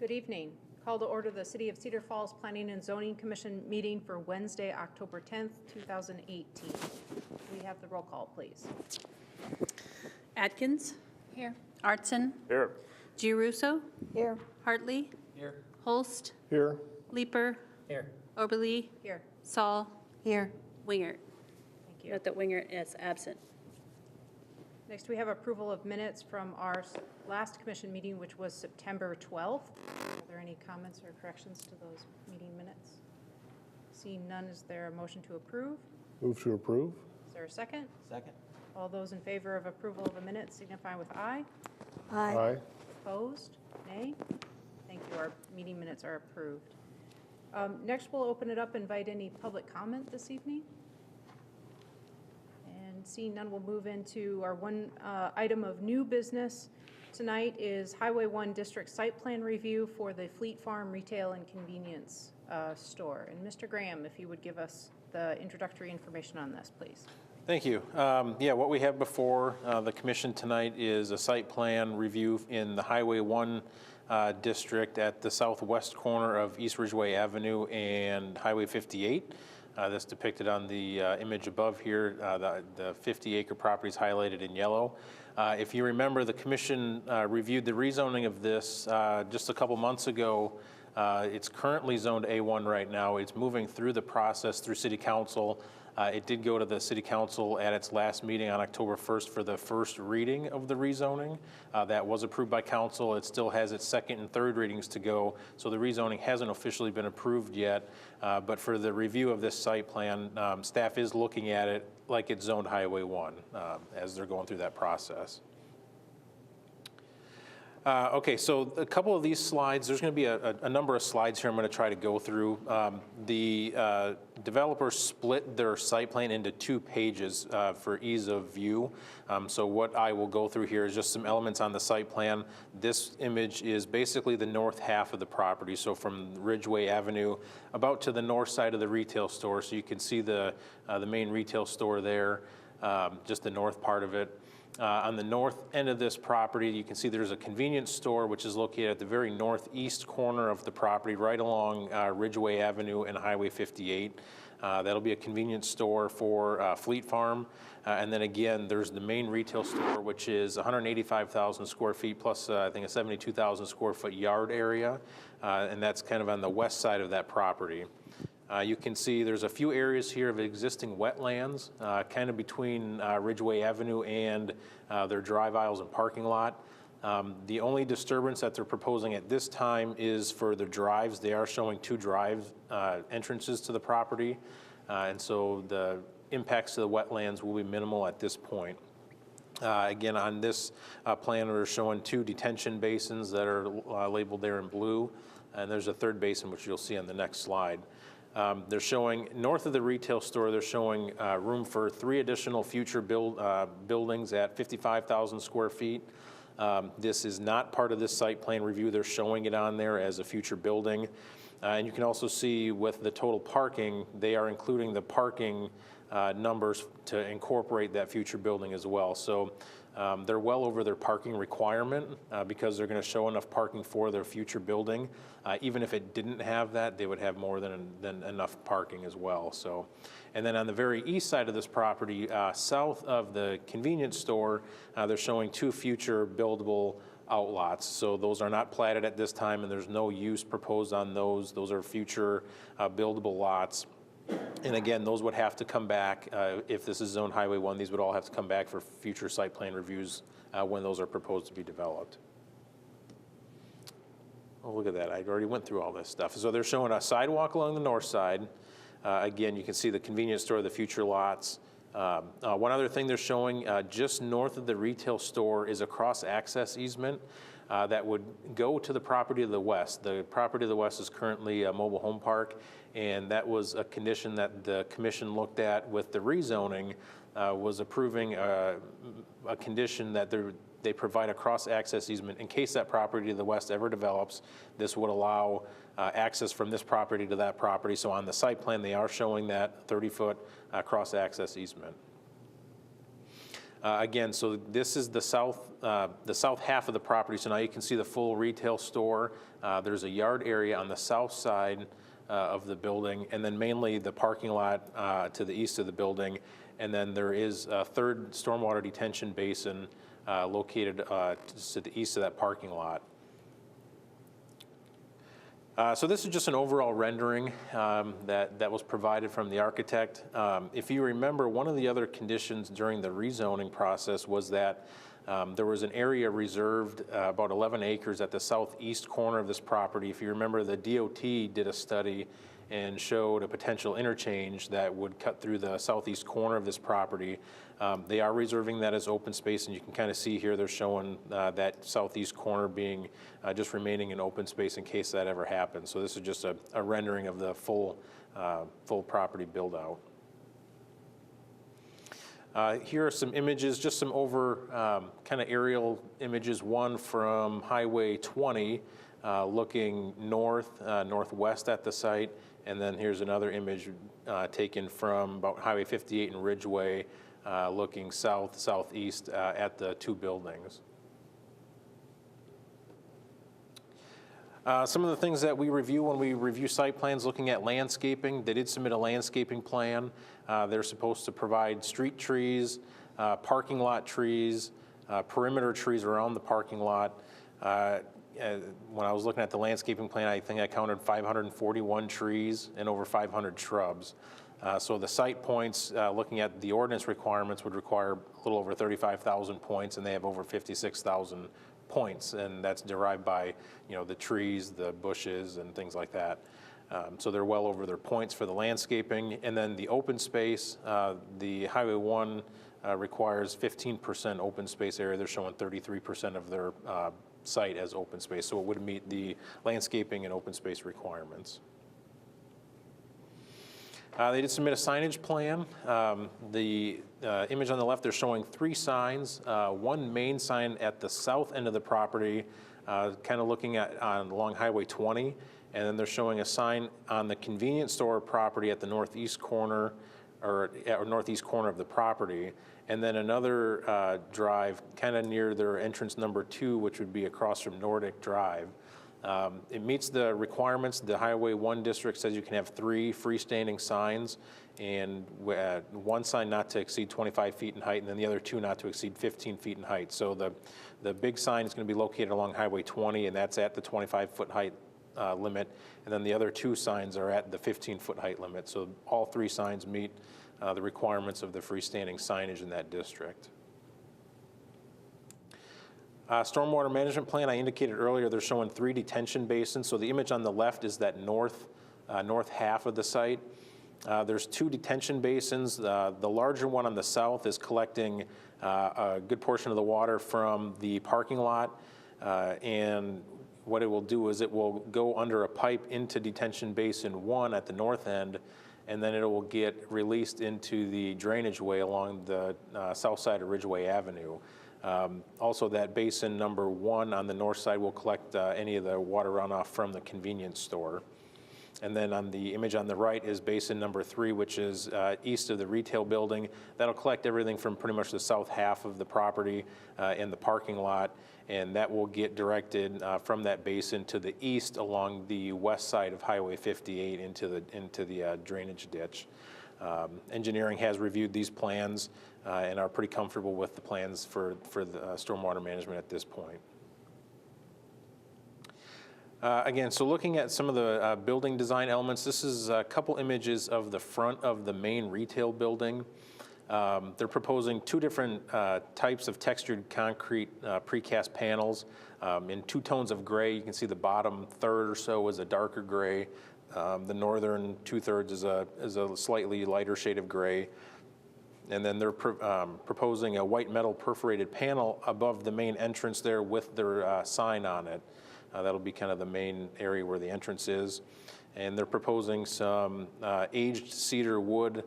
Good evening. Call to order the City of Cedar Falls Planning and Zoning Commission meeting for Wednesday, October 10th, 2018. We have the roll call, please. Atkins. Here. Artson. Here. Girusso. Here. Hartley. Here. Holst. Here. Leeper. Here. Oberly. Here. Saul. Here. Wingert. Thank you. Note that Wingert is absent. Next, we have approval of minutes from our last commission meeting, which was September 12th. Are there any comments or corrections to those meeting minutes? Seeing none, is there a motion to approve? Move to approve. Is there a second? Second. All those in favor of approval of the minutes signify with aye. Aye. Opposed? Nay? Thank you. Our meeting minutes are approved. Next, we'll open it up, invite any public comment this evening. And seeing none, we'll move into our one item of new business tonight is Highway 1 District Site Plan Review for the Fleet Farm Retail and Convenience Store. And Mr. Graham, if you would give us the introductory information on this, please. Thank you. Yeah, what we have before the commission tonight is a site plan review in the Highway 1 district at the southwest corner of East Ridgeway Avenue and Highway 58. That's depicted on the image above here. The 50-acre property is highlighted in yellow. If you remember, the commission reviewed the rezoning of this just a couple months ago. It's currently zoned A1 right now. It's moving through the process through City Council. It did go to the City Council at its last meeting on October 1st for the first reading of the rezoning. That was approved by Council. It still has its second and third readings to go, so the rezoning hasn't officially been approved yet. But for the review of this site plan, staff is looking at it like it's zoned Highway 1 as they're going through that process. Okay, so a couple of these slides, there's going to be a number of slides here I'm going to try to go through. The developers split their site plan into 2 pages for ease of view. So what I will go through here is just some elements on the site plan. This image is basically the north half of the property, so from Ridgeway Avenue about to the north side of the retail store. So you can see the main retail store there, just the north part of it. On the north end of this property, you can see there's a convenience store which is located at the very northeast corner of the property, right along Ridgeway Avenue and Highway 58. That'll be a convenience store for Fleet Farm. And then again, there's the main retail store, which is 185,000 square feet plus I think a 72,000 square foot yard area. And that's kind of on the west side of that property. You can see there's a few areas here of existing wetlands, kind of between Ridgeway Avenue and their drive aisles and parking lot. The only disturbance that they're proposing at this time is for the drives. They are showing 2 drive entrances to the property, and so the impacts to the wetlands will be minimal at this point. Again, on this plan, we're showing 2 detention basins that are labeled there in blue, and there's a 3rd basin, which you'll see on the next slide. They're showing, north of the retail store, they're showing room for 3 additional future buildings at 55,000 square feet. This is not part of this site plan review. They're showing it on there as a future building. And you can also see with the total parking, they are including the parking numbers to incorporate that future building as well. So they're well over their parking requirement because they're going to show enough parking for their future building. Even if it didn't have that, they would have more than enough parking as well. So, and then on the very east side of this property, south of the convenience store, they're showing 2 future buildable outlots. So those are not platted at this time, and there's no use proposed on those. Those are future buildable lots. And again, those would have to come back, if this is zoned Highway 1, these would all have to come back for future site plan reviews when those are proposed to be developed. Oh, look at that, I already went through all this stuff. So they're showing a sidewalk along the north side. Again, you can see the convenience store, the future lots. One other thing they're showing, just north of the retail store is a cross-access easement that would go to the property to the west. The property to the west is currently a mobile home park, and that was a condition that the commission looked at with the rezoning, was approving a condition that they provide a cross-access easement in case that property to the west ever develops. This would allow access from this property to that property. So on the site plan, they are showing that 30-foot cross-access easement. Again, so this is the south half of the property. So now you can see the full retail store. There's a yard area on the south side of the building, and then mainly the parking lot to the east of the building. And then there is a third stormwater detention basin located to the east of that parking lot. So this is just an overall rendering that was provided from the architect. If you remember, one of the other conditions during the rezoning process was that there was an area reserved, about 11 acres at the southeast corner of this property. If you remember, the DOT did a study and showed a potential interchange that would cut through the southeast corner of this property. They are reserving that as open space, and you can kind of see here they're showing that southeast corner being just remaining in open space in case that ever happens. So this is just a rendering of the full property build out. Here are some images, just some over kind of aerial images. One from Highway 20 looking northwest at the site. And then here's another image taken from about Highway 58 and Ridgeway, looking southeast at the two buildings. Some of the things that we review when we review site plans, looking at landscaping. They did submit a landscaping plan. They're supposed to provide street trees, parking lot trees, perimeter trees around the parking lot. When I was looking at the landscaping plan, I think I counted 541 trees and over 500 shrubs. So the site points, looking at the ordinance requirements, would require a little over 35,000 points, and they have over 56,000 points, and that's derived by, the trees, the bushes, and things like that. So they're well over their points for the landscaping. And then the open space, the Highway 1 requires 15% open space area. They're showing 33% of their site as open space, so it would meet the landscaping and open space requirements. They did submit a signage plan. The image on the left, they're showing 3 signs. One main sign at the south end of the property, kind of looking along Highway 20, and then they're showing a sign on the convenience store property at the northeast corner, or northeast corner of the property, and then another drive kind of near their entrance number 2, which would be across from Nordic Drive. It meets the requirements. The Highway 1 district says you can have 3 freestanding signs, and one sign not to exceed 25 feet in height, and then the other 2 not to exceed 15 feet in height. So the big sign is going to be located along Highway 20, and that's at the 25-foot height limit, and then the other 2 signs are at the 15-foot height limit. So all 3 signs meet the requirements of the freestanding signage in that district. Stormwater management plan, I indicated earlier, they're showing 3 detention basins. So the image on the left is that north half of the site. There's 2 detention basins. The larger one on the south is collecting a good portion of the water from the parking lot, and what it will do is it will go under a pipe into detention basin 1 at the north end, and then it will get released into the drainage way along the south side of Ridgeway Avenue. Also, that basin number 1 on the north side will collect any of the water runoff from the convenience store. And then on the image on the right is basin number 3, which is east of the retail building. That'll collect everything from pretty much the south half of the property and the parking lot, and that will get directed from that basin to the east along the west side of Highway 58 into the drainage ditch. Engineering has reviewed these plans and are pretty comfortable with the plans for the stormwater management at this point. Again, so looking at some of the building design elements, this is a couple images of the front of the main retail building. They're proposing 2 different types of textured concrete precast panels in 2 tones of gray. You can see the bottom third or so is a darker gray. The northern 2/3 is a slightly lighter shade of gray. And then they're proposing a white metal perforated panel above the main entrance there with their sign on it. That'll be kind of the main area where the entrance is. And they're proposing some aged cedar wood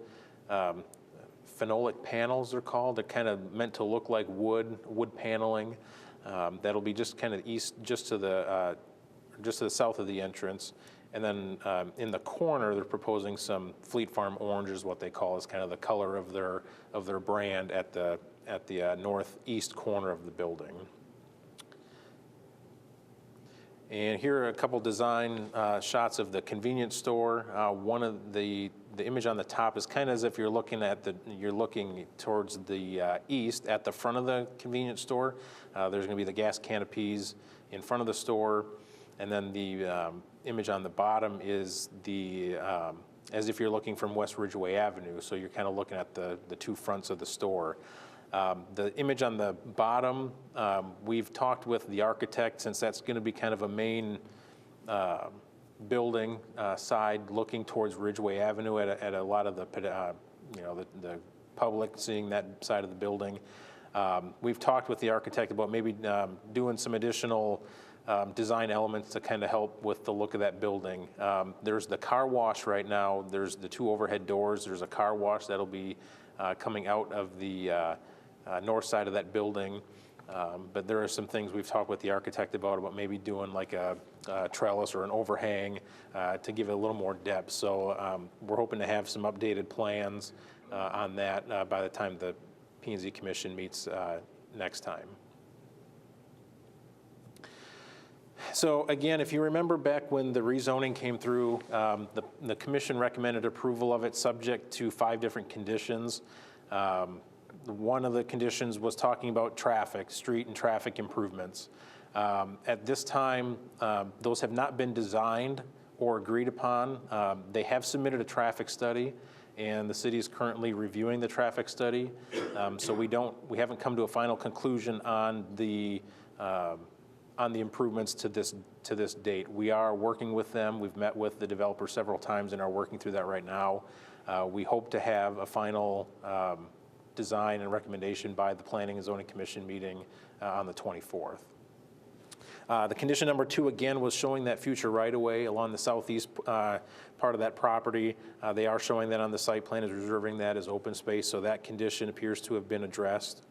phenolic panels, they're called. They're kind of meant to look like wood paneling. That'll be just kind of east, just to the south of the entrance. And then in the corner, they're proposing some Fleet Farm orange, is what they call, is kind of the color of their brand at the at the northeast corner of the building. And here are a couple design shots of the convenience store. One of the image on the top is kind of as if you're looking towards the east at the front of the convenience store. There's going to be the gas canopies in front of the store, and then the image on the bottom is as if you're looking from West Ridgeway Avenue. So you're kind of looking at the two fronts of the store. The image on the bottom, we've talked with the architect, since that's going to be kind of a main building side looking towards Ridgeway Avenue at a lot of the public seeing that side of the building. We've talked with the architect about maybe doing some additional design elements to kind of help with the look of that building. There's the car wash right now. There's the two overhead doors. There's a car wash that'll be coming out of the north side of that building. But there are some things we've talked with the architect about maybe doing like a trellis or an overhang to give it a little more depth. So we're hoping to have some updated plans on that by the time the P&Z Commission meets next time. So again, if you remember back when the rezoning came through, the commission recommended approval of it subject to 5 different conditions. One of the conditions was talking about traffic, street and traffic improvements. At this time, those have not been designed or agreed upon. They have submitted a traffic study, and the city is currently reviewing the traffic study. So we haven't come to a final conclusion on the improvements to this date. We are working with them. We've met with the developer several times and are working through that right now. We hope to have a final design and recommendation by the Planning and Zoning Commission meeting on the 24th. The condition number 2, again, was showing that future right-of-way along the southeast part of that property. They are showing that on the site plan as reserving that as open space, so that condition appears to have been addressed.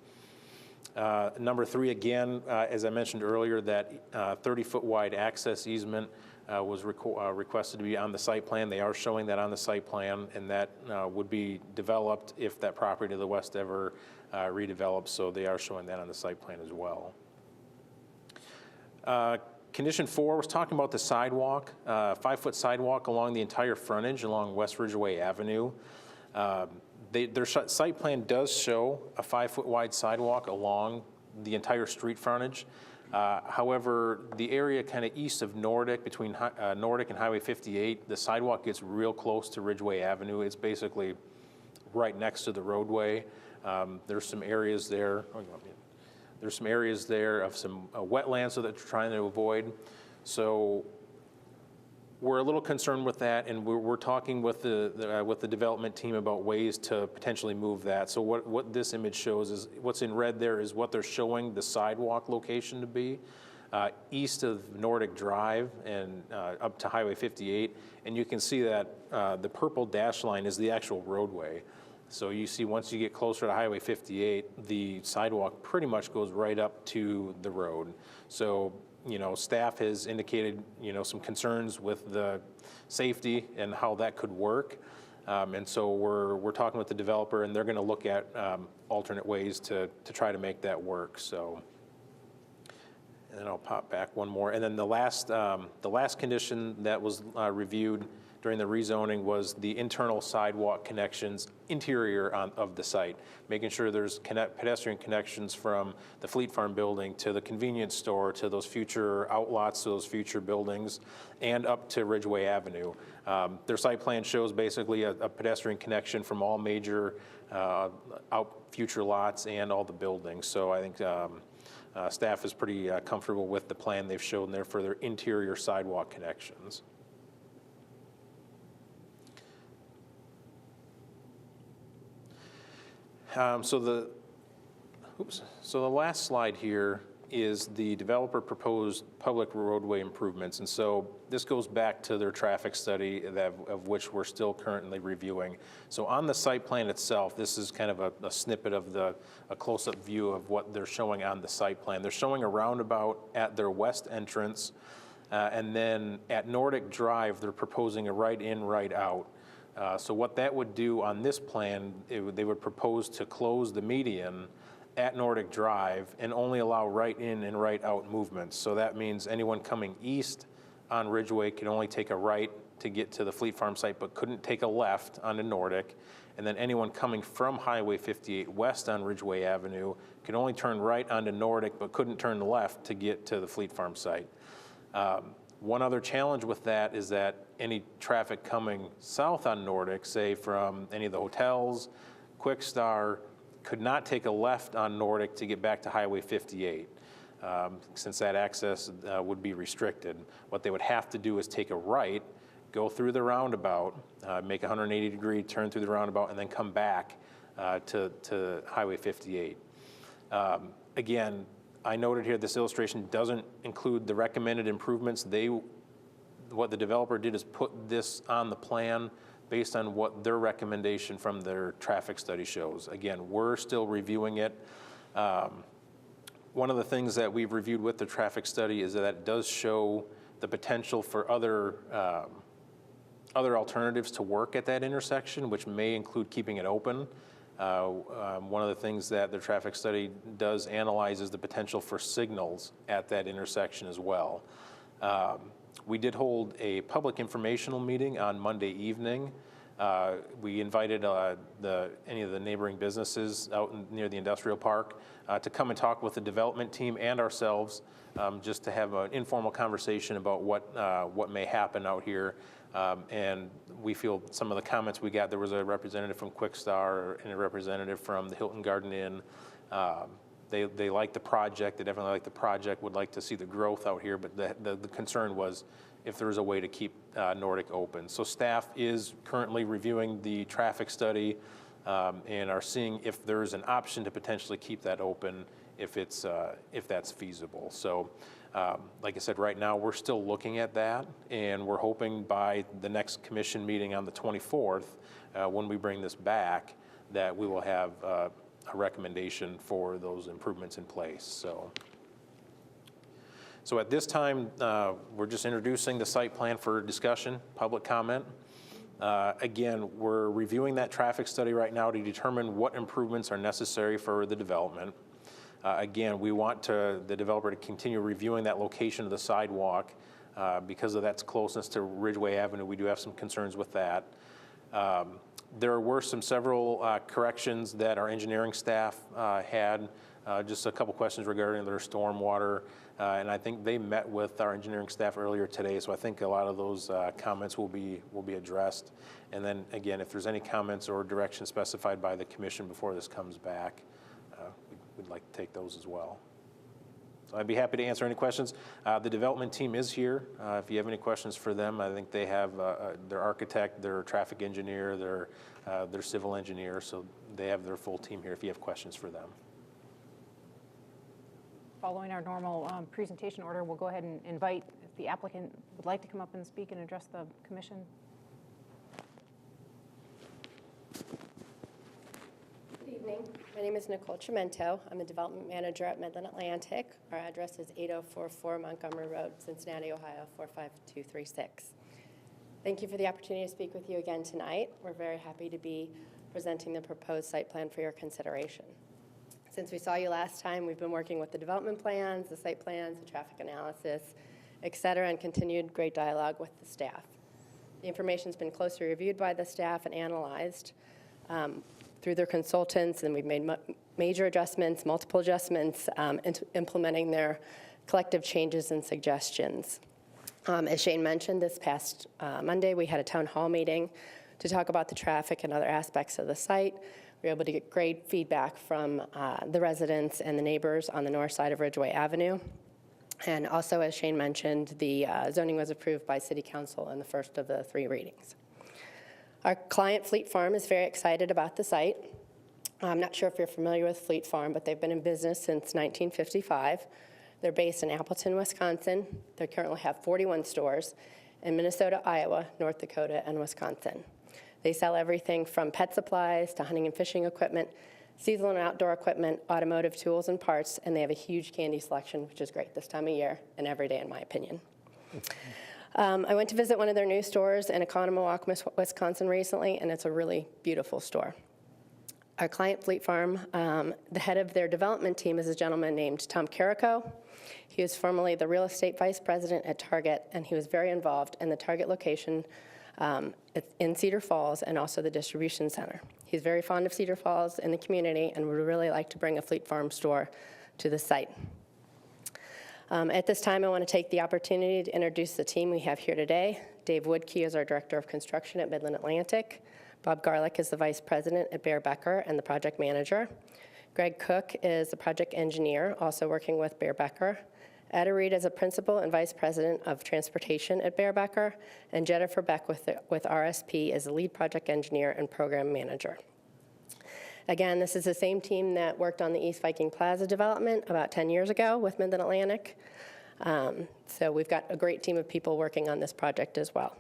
Number 3, again, as I mentioned earlier, that 30-foot wide access easement was requested to be on the site plan. They are showing that on the site plan, and that would be developed if that property to the west ever redevelops, so they are showing that on the site plan as well. Condition 4 was talking about the sidewalk, 5-foot sidewalk along the entire frontage along West Ridgeway Avenue. Their site plan does show a 5-foot wide sidewalk along the entire street frontage. However, the area kind of east of Nordic, between Nordic and Highway 58, the sidewalk gets real close to Ridgeway Avenue. It's basically right next to the roadway. There's some areas there. There's some areas there of some wetlands that they're trying to avoid. So we're a little concerned with that, and we're talking with the development team about ways to potentially move that. So what this image shows is, what's in red there is what they're showing the sidewalk location to be, east of Nordic Drive and up to Highway 58. And you can see that the purple dash line is the actual roadway. So you see once you get closer to Highway 58, the sidewalk pretty much goes right up to the road. So staff has indicated, some concerns with the safety and how that could work. And so we're talking with the developer, and they're going to look at alternate ways to try to make that work. So, and then I'll pop back one more. And then the last condition that was reviewed during the rezoning was the internal sidewalk connections interior of the site, making sure there's pedestrian connections from the Fleet Farm building to the convenience store to those future outlots to those future buildings and up to Ridgeway Avenue. Their site plan shows basically a pedestrian connection from all major future lots and all the buildings. So I think staff is pretty comfortable with the plan they've shown there for their interior sidewalk connections. So the last slide here is the developer proposed public roadway improvements. And so this goes back to their traffic study of which we're still currently reviewing. So on the site plan itself, this is kind of a snippet of a close-up view of what they're showing on the site plan. They're showing a roundabout at their west entrance, and then at Nordic Drive, they're proposing a right in, right out. So what that would do on this plan, they would propose to close the median at Nordic Drive and only allow right in and right out movements. So that means anyone coming east on Ridgeway can only take a right to get to the Fleet Farm site, but couldn't take a left onto Nordic. And then anyone coming from Highway 58 west on Ridgeway Avenue could only turn right onto Nordic, but couldn't turn left to get to the Fleet Farm site. One other challenge with that is that any traffic coming south on Nordic, say from any of the hotels, Quick Star, could not take a left on Nordic to get back to Highway 58, since that access would be restricted. What they would have to do is take a right, go through the roundabout, make a 180-degree turn through the roundabout, and then come back to Highway 58. Again, I noted here this illustration doesn't include the recommended improvements. What the developer did is put this on the plan based on what their recommendation from their traffic study shows. Again, we're still reviewing it. One of the things that we've reviewed with the traffic study is that it does show the potential for other alternatives to work at that intersection, which may include keeping it open. One of the things that the traffic study does analyze is the potential for signals at that intersection as well. We did hold a public informational meeting on Monday evening. We invited any of the neighboring businesses out near the industrial park to come and talk with the development team and ourselves, just to have an informal conversation about what may happen out here. And we feel some of the comments we got, there was a representative from Quick Star and a representative from the Hilton Garden Inn. They like the project, they definitely like the project, would like to see the growth out here, but the concern was if there was a way to keep Nordic open. So staff is currently reviewing the traffic study and are seeing if there's an option to potentially keep that open if that's feasible. So like I said, right now we're still looking at that, and we're hoping by the next commission meeting on the 24th, when we bring this back, that we will have a recommendation for those improvements in place. So at this time, we're just introducing the site plan for discussion, public comment. Again, we're reviewing that traffic study right now to determine what improvements are necessary for the development. Again, we want the developer to continue reviewing that location of the sidewalk because of that's closeness to Ridgeway Avenue. We do have some concerns with that. There were several corrections that our engineering staff had, just a couple questions regarding their stormwater, and I think they met with our engineering staff earlier today, so I think a lot of those comments will be addressed. And then again, if there's any comments or direction specified by the commission before this comes back, we'd like to take those as well. So I'd be happy to answer any questions. The development team is here. If you have any questions for them, I think they have their architect, their traffic engineer, their civil engineer, so they have their full team here if you have questions for them. Following our normal presentation order, we'll go ahead and invite if the applicant would like to come up and speak and address the commission. Good evening. My name is Nicole Chimento. I'm a development manager at Midland Atlantic. Our address is 8044 Montgomery Road, Cincinnati, Ohio, 45236. Thank you for the opportunity to speak with you again tonight. We're very happy to be presenting the proposed site plan for your consideration. Since we saw you last time, we've been working with the development plans, the site plans, the traffic analysis, et cetera, and continued great dialogue with the staff. The information's been closely reviewed by the staff and analyzed through their consultants, and we've made major adjustments, multiple adjustments, implementing their collective changes and suggestions. As Shane mentioned, this past Monday, we had a town hall meeting to talk about the traffic and other aspects of the site. We were able to get great feedback from the residents and the neighbors on the north side of Ridgeway Avenue. And also, as Shane mentioned, the zoning was approved by City Council in the first of the 3 readings. Our client, Fleet Farm, is very excited about the site. I'm not sure if you're familiar with Fleet Farm, but they've been in business since 1955. They're based in Appleton, Wisconsin. They currently have 41 stores in Minnesota, Iowa, North Dakota, and Wisconsin. They sell everything from pet supplies to hunting and fishing equipment, seasonal and outdoor equipment, automotive tools and parts, and they have a huge candy selection, which is great this time of year and every day, in my opinion. I went to visit one of their new stores in Economowoc, Wisconsin recently, and it's a really beautiful store. Our client, Fleet Farm, the head of their development team is a gentleman named Tom Carrico. He was formerly the real estate vice president at Target, and he was very involved in the Target location in Cedar Falls and also the distribution center. He's very fond of Cedar Falls and the community and would really like to bring a Fleet Farm store to the site. At this time, I want to take the opportunity to introduce the team we have here today. Dave Woodkey is our Director of Construction at Midland Atlantic. Bob Garlick is the Vice President at Bear Becker and the Project Manager. Greg Cook is the Project Engineer, also working with Bear Becker. Ada Reed is a Principal and Vice President of Transportation at Bear Becker. And Jennifer Beck with RSP is the Lead Project Engineer and Program Manager. Again, this is the same team that worked on the East Viking Plaza development about 10 years ago with Midland Atlantic. So we've got a great team of people working on this project as well.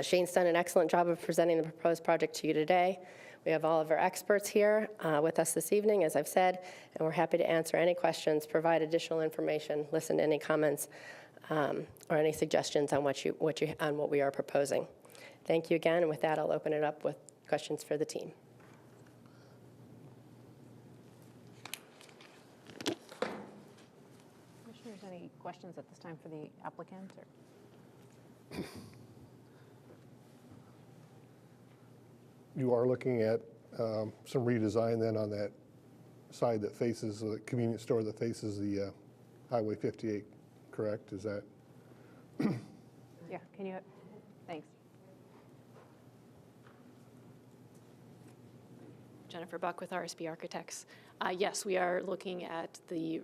Shane's done an excellent job of presenting the proposed project to you today. We have all of our experts here with us this evening, as I've said, and we're happy to answer any questions, provide additional information, listen to any comments, or any suggestions on what we are proposing. Thank you again, and with that, I'll open it up with questions for the team. Commissioners, any questions at this time for the applicant? Or? You are looking at some redesign then on that side that faces the convenience store that faces the Highway 58, correct? Is that? Yeah, can you, thanks. Jennifer Buck with RSB Architects. Yes, we are looking at the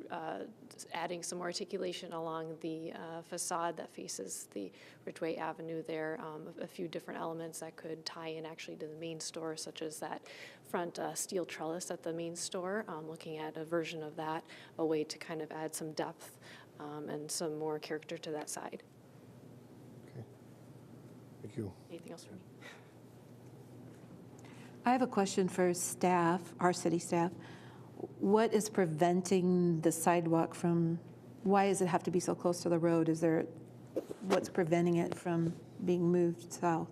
adding some articulation along the facade that faces the Ridgeway Avenue there. A few different elements that could tie in actually to the main store, such as that front steel trellis at the main store. Looking at a version of that, a way to kind of add some depth and some more character to that side. Okay. Thank you. Anything else for me? I have a question for staff, our city staff. What is preventing the sidewalk from, why does it have to be so close to the road? What's preventing it from being moved south?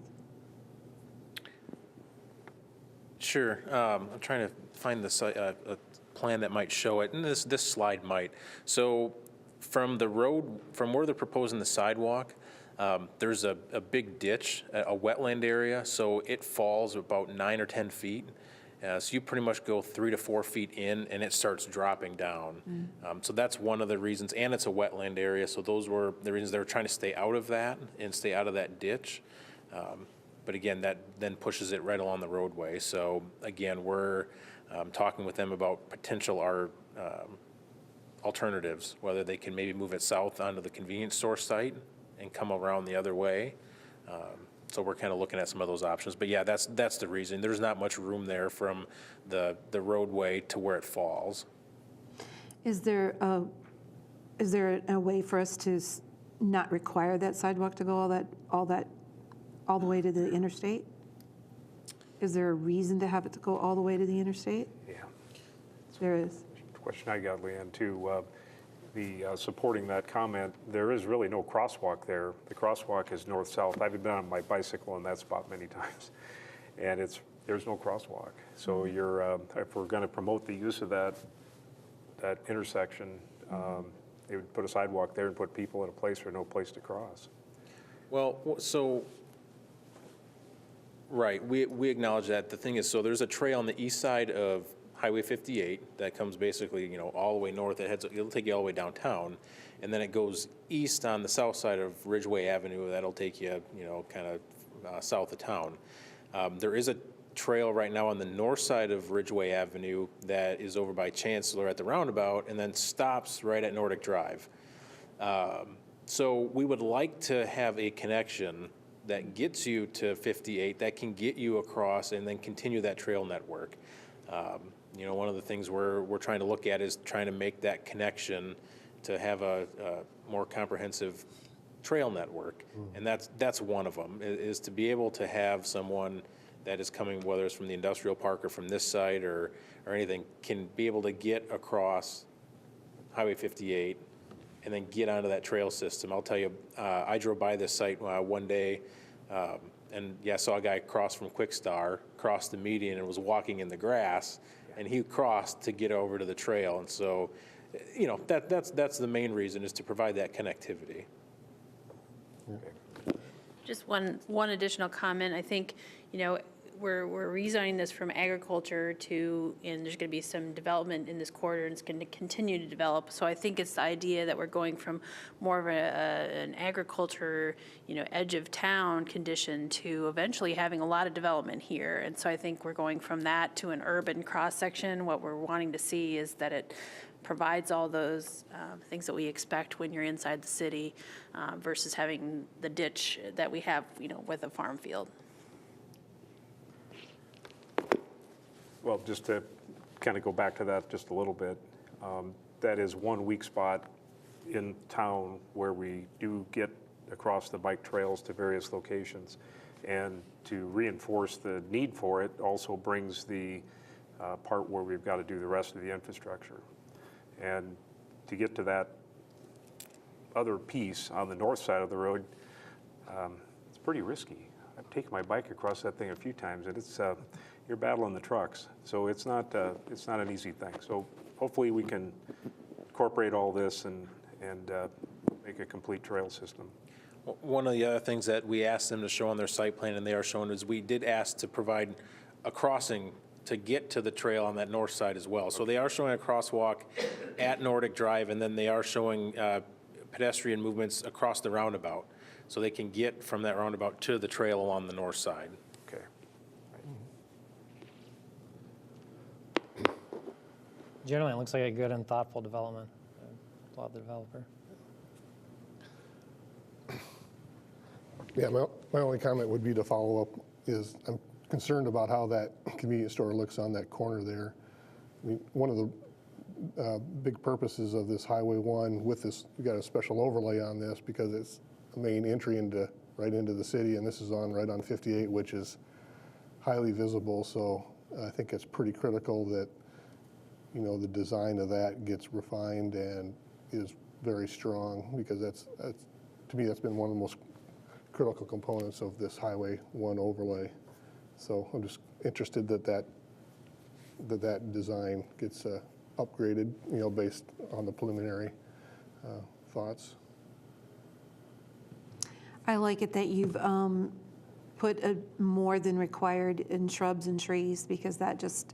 Sure. I'm trying to find a plan that might show it, and this slide might. So from the road, from where they're proposing the sidewalk, there's a big ditch, a wetland area, so it falls about 9 or 10 feet. So you pretty much go 3 to 4 feet in, and it starts dropping down. So that's one of the reasons, and it's a wetland area, so those were the reasons they were trying to stay out of that and stay out of that ditch. But again, that then pushes it right along the roadway. So again, we're talking with them about potential alternatives, whether they can maybe move it south onto the convenience store site and come around the other way. So we're kind of looking at some of those options. But yeah, that's the reason. There's not much room there from the roadway to where it falls. Is there a way for us to not require that sidewalk to go all the way to the interstate? Is there a reason to have it to go all the way to the interstate? Yeah. There is. Question I got, Leanne, too. Supporting that comment, there is really no crosswalk there. The crosswalk is north-south. I've been on my bicycle on that spot many times, and there's no crosswalk. So if we're going to promote the use of that intersection, they would put a sidewalk there and put people in a place where no place to cross. Well, so, right, we acknowledge that. The thing is, so there's a trail on the east side of Highway 58 that comes basically, all the way north. It'll take you all the way downtown, and then it goes east on the south side of Ridgeway Avenue. That'll take you, kind of south of town. There is a trail right now on the north side of Ridgeway Avenue that is over by Chancellor at the roundabout, and then stops right at Nordic Drive. So we would like to have a connection that gets you to 58, that can get you across and then continue that trail network. One of the things we're trying to look at is trying to make that connection to have a more comprehensive trail network. And that's one of them, is to be able to have someone that is coming, whether it's from the industrial park or from this site or anything, can be able to get across Highway 58 and then get onto that trail system. I'll tell you, I drove by this site one day and yeah, I saw a guy cross from Quick Star, crossed the median and was walking in the grass, and he crossed to get over to the trail. And so, you know, that's the main reason, is to provide that connectivity. Just one additional comment. I think, you know, we're rezoning this from agriculture to, and there's going to be some development in this corridor, and it's going to continue to develop. So I think it's the idea that we're going from more of an agriculture, you know, edge of town condition to eventually having a lot of development here. And so I think we're going from that to an urban cross-section. What we're wanting to see is that it provides all those things that we expect when you're inside the city versus having the ditch that we have, you know, with a farm field. Well, just to kind of go back to that just a little bit, that is one weak spot in town where we do get across the bike trails to various locations. And to reinforce the need for it also brings the part where we've got to do the rest of the infrastructure. And to get to that other piece on the north side of the road, it's pretty risky. I've taken my bike across that thing a few times, and it's you're battling the trucks. So it's not an easy thing. So hopefully we can incorporate all this and make a complete trail system. One of the other things that we asked them to show on their site plan, and they are showing, is we did ask to provide a crossing to get to the trail on that north side as well. So they are showing a crosswalk at Nordic Drive, and then they are showing pedestrian movements across the roundabout. So they can get from that roundabout to the trail along the north side. Okay. Generally, it looks like a good and thoughtful development. I applaud the developer. Yeah, my only comment would be to follow up is I'm concerned about how that convenience store looks on that corner there. I mean, one of the big purposes of this Highway 1 with this, we got a special overlay on this because it's a main entry right into the city, and this is right on 58, which is highly visible. So I think it's pretty critical that, you know, the design of that gets refined and is very strong, because that's to me, that's been one of the most critical components of this Highway 1 overlay. So I'm just interested that design gets upgraded, you know, based on the preliminary thoughts. I like it that you've put a more than required in shrubs and trees, because that just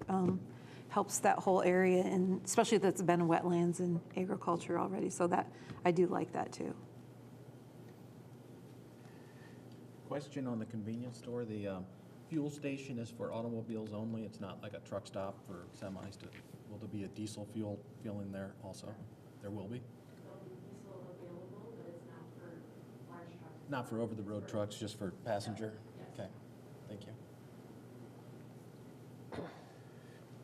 helps that whole area, and especially that's been wetlands and agriculture already. So that I do like that too. Question on the convenience store. The fuel station is for automobiles only. It's not like a truck stop for semis. Will there be a diesel fuel filling there also? There will be? Diesel available, but it's not for large trucks. Not for over-the-road trucks, just for passenger? Okay, thank you.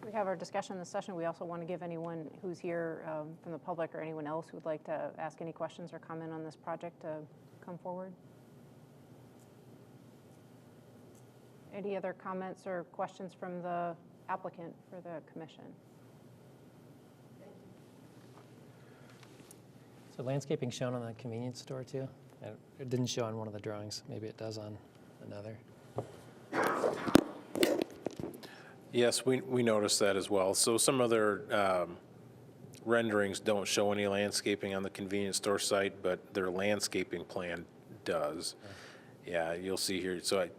We have our discussion in this session. We also want to give anyone who's here from the public or anyone else who'd like to ask any questions or comment on this project to come forward. Any other comments or questions from the applicant for the commission? So landscaping shown on the convenience store too? It didn't show on one of the drawings. Maybe it does on another. Yes, we noticed that as well. So some other renderings don't show any landscaping on the convenience store site, but their landscaping plan does. Yeah, you'll see here. So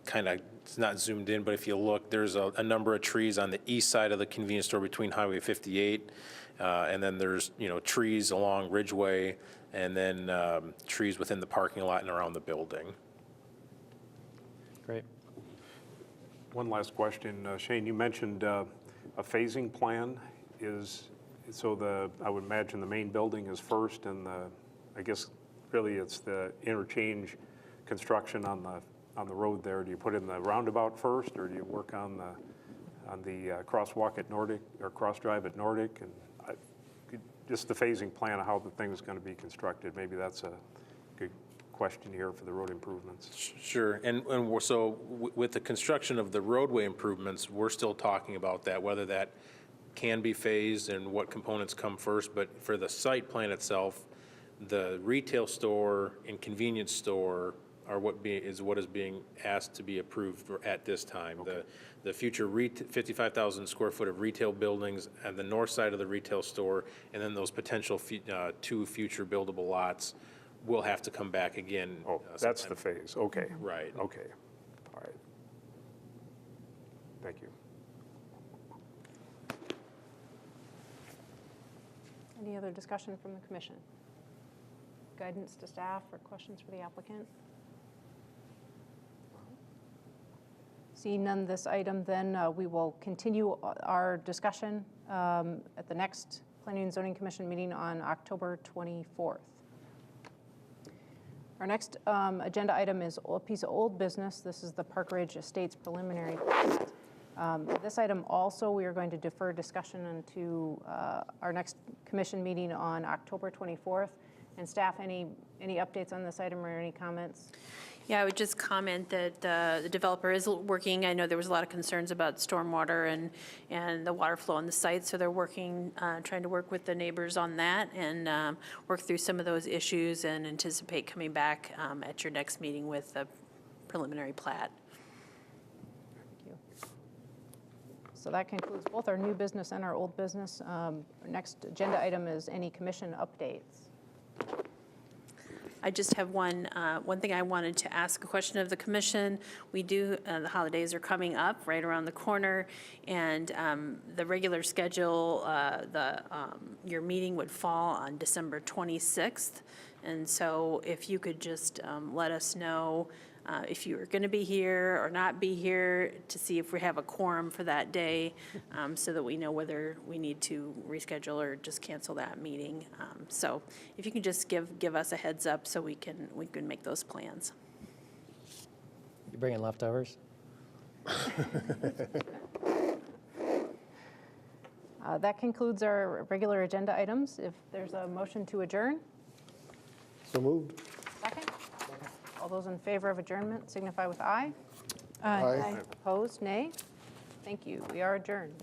it's not zoomed in, but if you look, there's a number of trees on the east side of the convenience store between Highway 58, and then there's, you know, trees along Ridgeway, and then trees within the parking lot and around the building. Great. One last question. Shane, you mentioned a phasing plan. I would imagine the main building is first, and I guess really it's the interchange construction on the road there. Do you put in the roundabout first, or do you work on the crosswalk at Nordic, or cross drive at Nordic? And just the phasing plan of how the thing is going to be constructed. Maybe that's a good question here for the road improvements. Sure, and with the construction of the roadway improvements, we're still talking about that, whether that can be phased and what components come first. But for the site plan itself, the retail store and convenience store are what is being asked to be approved at this time. The future 55,000 square foot of retail buildings at the north side of the retail store, and then those potential 2 future buildable lots will have to come back again. Oh, that's the phase, okay. Right. Okay, all right. Thank you. Any other discussion from the commission? Guidance to staff or questions for the applicant? Seeing none, this item, then we will continue our discussion at the next Planning and Zoning Commission meeting on October 24th. Our next agenda item is a piece of old business. This is the Park Ridge Estates preliminary plat. This item also, we are going to defer discussion into our next commission meeting on October 24th. And staff, any updates on this item or any comments? Yeah, I would just comment that the developer is working. I know there was a lot of concerns about stormwater and the water flow on the site, so they're working, trying to work with the neighbors on that and work through some of those issues and anticipate coming back at your next meeting with a preliminary plat. Thank you. So that concludes both our new business and our old business. Our next agenda item is any commission updates. I just have one thing I wanted to ask a question of the commission. We do, the holidays are coming up right around the corner, and the regular schedule, your meeting would fall on December 26th. And so if you could just let us know if you are going to be here or not be here to see if we have a quorum for that day, so that we know whether we need to reschedule or just cancel that meeting. So if you can just give us a heads up so we can make those plans. You bringing leftovers? That concludes our regular agenda items. If there's a motion to adjourn, So moved. second? All those in favor of adjournment signify with aye. Aye. Opposed, nay? Thank you. We are adjourned.